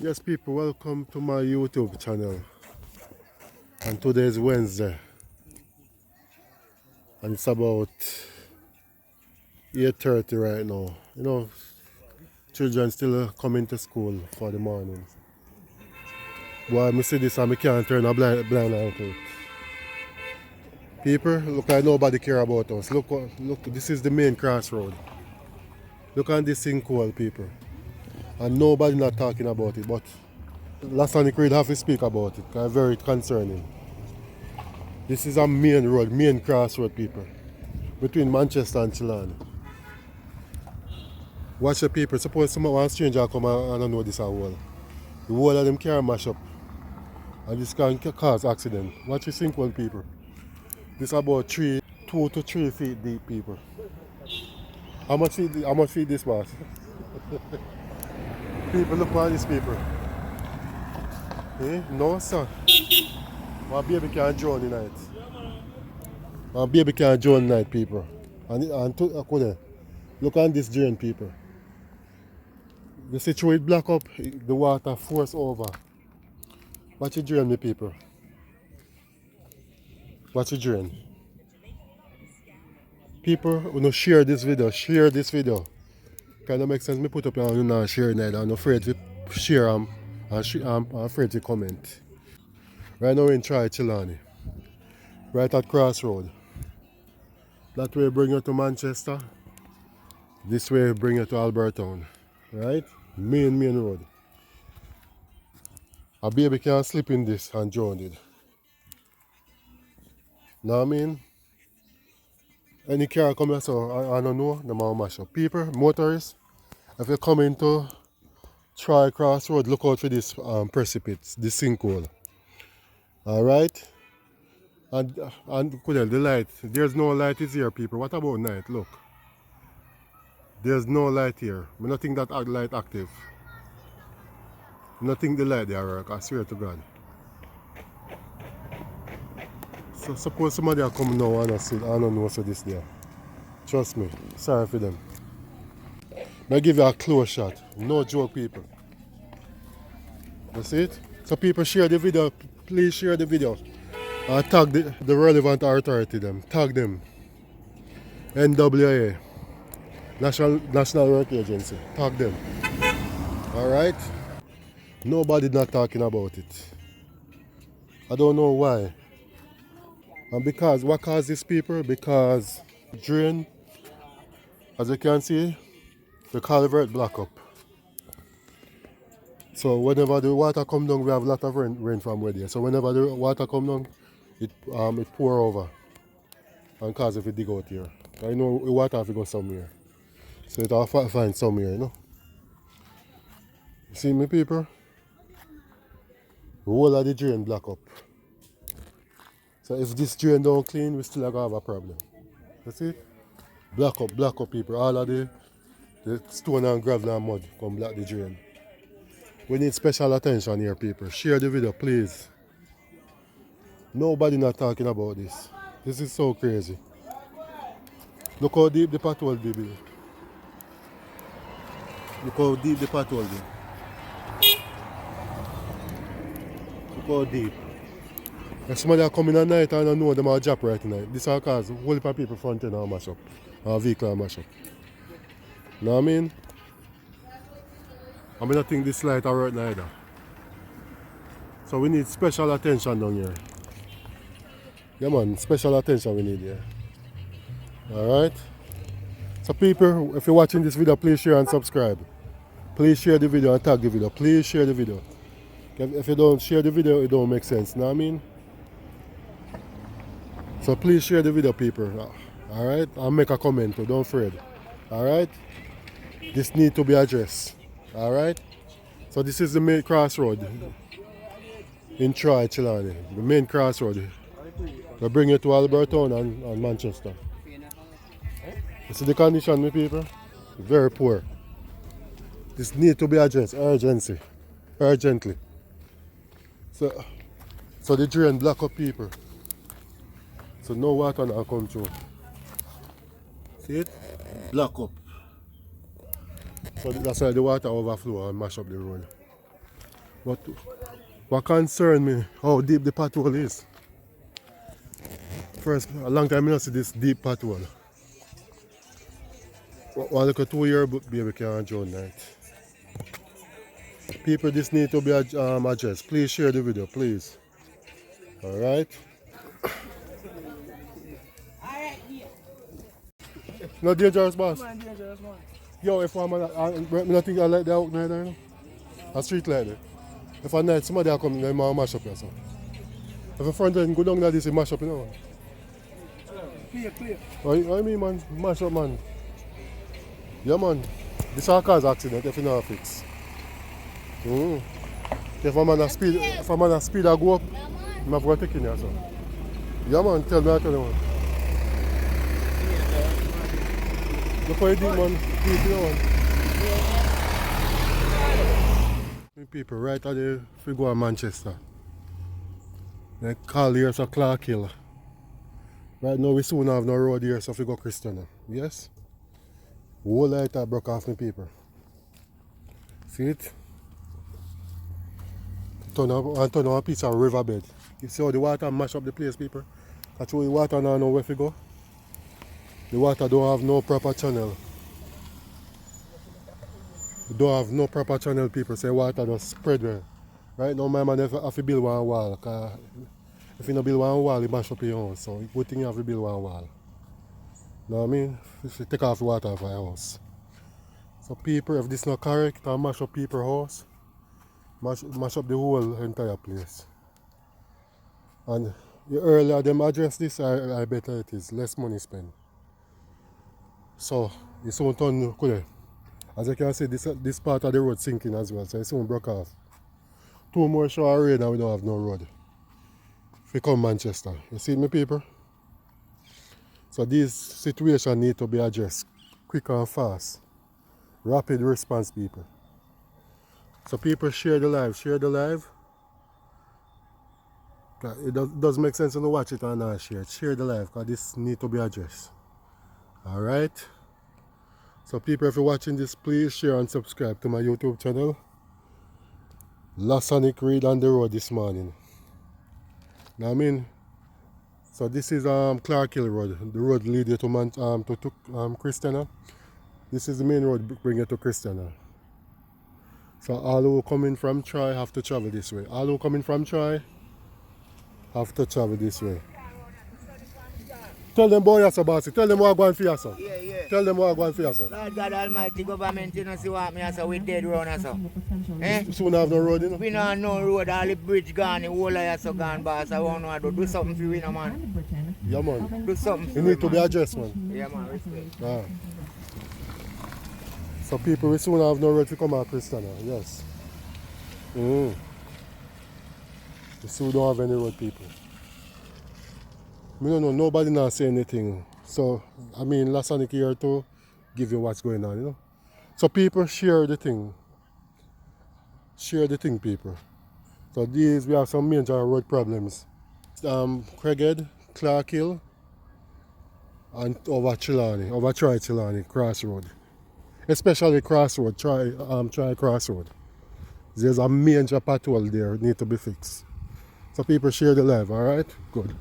Yes, people, welcome to my YouTube channel. And today is Wednesday, and it's about 8:30 right now. You know, children still coming to school for the morning. Boy, I see this and I can't turn a blind eye to it. People, look like nobody care about us. Look, this is the main crossroad. Look at this sinkhole, people. And nobody not talking about it, but last time the creed have to speak about it, because it's very concerning. This is a main road, main crossroad, people, between Manchester and Chilani. Watch the people. Suppose one stranger come and don't know this a whole. The whole of them car mash up. And this can cause accident. Watch the sinkhole, people. This about 2 to 3 feet deep, people. How much feet this was? People, look at this, people. Eh? No, sir. My baby can't drown tonight. My baby can't drown tonight, people. Look at this drain, people. The situation black up, the water force over. Watch it drain, me people. Watch it drain. People, when you share this video, share this video. Kind of make sense. Me put up and you not share it. I'm afraid to share and I'm afraid to comment. Right now we're in Chilani, right at Crossroad. That way bring you to Manchester. This way bring you to Albertown. Right? Main road. A baby can slip in this and drown it. Know what I mean? Any car come here, so I don't know, the man mash up. People, motorists, if you come into Crossroad, look out for this precipice, this sinkhole. Alright? And the light, there's no light is here, people. What about night? Look. There's no light here. I don't think that light active. I don't think the light there work, I swear to God. So suppose somebody will come now and I don't know so this there. Trust me. Sorry for them. I give you a close shot. No joke, people. You see it? So people share the video. Please share the video. Tag the relevant authority them. Tag them. NWA. National Work Agency. Tag them. Alright? Nobody not talking about it. I don't know why. And because what caused this, people? Because drain, as you can see, the culvert block up. So whenever the water come down, we have a lot of rain from where there. So whenever the water come down, it pour over and cause if it dig out here. I know the water have to go somewhere. So it have to find somewhere, you know. You see me, people? The whole of the drain block up. So if this drain don't clean, we still have a problem. You see? Block up, people. All of the stone and gravel and mud come block the drain. We need special attention here, people. Share the video, please. Nobody not talking about this. This is so crazy. Look how deep the pothole did. Look how deep the pothole did. Look how deep. If somebody come in at night and I know them are drop right tonight, this will cause a whole heap of people front end and mash up. Or vehicle and mash up. Know what I mean? I don't think this light will work neither. So we need special attention down here. Yeah man, special attention we need here. Alright? So people, if you're watching this video, please share and subscribe. Please share the video and tag the video. Please share the video. If you don't share the video, it don't make sense. Know what I mean? So please share the video, people. Alright? And make a comment too, don't afraid. Alright? This need to be addressed. Alright? So this is the main crossroad in Chilani. The main crossroad. We bring it to Albertown and Manchester. You see the condition, my people? Very poor. This need to be addressed urgently. So the drain block up, people. So no water now come through. See it? Block up. So that's why the water overflow and mash up the road. But what concern me, how deep the pothole is. First, a long time I don't see this deep pothole. One look at 2 year baby can't drown night. People, this need to be addressed. Please share the video, please. Alright? Not dangerous, boss. Yo, if I'm nothing I like that out there, you know? A street like that. If at night somebody come, they might mash up here. So. If a friend then go down there, this is mash up, you know. Clear. What I mean, man? Mash up, man. Yeah, man. This is cause accident if you not fix. If a man a speed, I go up, I'm going to take in here, so. Yeah, man. Tell you, man. Look how you do, man. Deep, you know, man. People right at the figure of Manchester. They call here so Clarke Hill. Right now we soon have no road here so we go Christian. Yes? Whole light I broke off my people. See it? Turn up a piece of riverbed. You see how the water mash up the place, people? That's why the water now know where to go. The water don't have no proper channel. You don't have no proper channel, people. Say water just spread there. Right now, my man have to build one wall. Cause if you don't build one wall, you mash up your house. So, good thing you have to build one wall. Know what I mean? If you take off the water from your house. So, people, if this is not correct, then mash up people's house. Mash up the whole entire place. And the earlier them address this, I better it is. Less money spent. So, it's soon turn cool. As you can see, this part of the road sinking as well, so it soon broke off. 2 more shower rain and we don't have no road. If we come Manchester. You see me, people? So these situations need to be addressed quick and fast. Rapid response, people. So people share the live. It does make sense to watch it and not share it. Share the live because this need to be addressed. Alright? So people, if you're watching this, please share and subscribe to my YouTube channel. Lasonic Read on the road this morning. Now I mean, so this is Clarke Hill Road. The road leads you to Christiana. This is the main road bring you to Christiana. So all who coming from Troy have to travel this way. All who coming from Troy have to travel this way. Tell them boy yourself, bossy. Tell them what I'm going for yourself. Yeah. Tell them what I'm going for yourself. Lord God Almighty, government, you know, see what me as we dead round as so. Eh? Soon have no road, you know. We don't know road, all the bridge gone, the whole of so gone, boss. I want to do something for we, no, man. Yeah, man. Do something for You need to be addressed, man. Yeah, man, respect. Ah. So people, we soon have no road to come out Christiana, yes. We soon don't have any road, people. I don't know, nobody not say anything. So, I mean, Lasonic here to give you what's going on, you know. So people share the thing. Share the thing, people. So these, we have some major road problems. Craighead, Clarke Hill, and over Troy Chilani, Crossroad. Especially Crossroad, Troy Crossroad. There's a major pothole there, need to be fixed. So people share the live, alright? Good.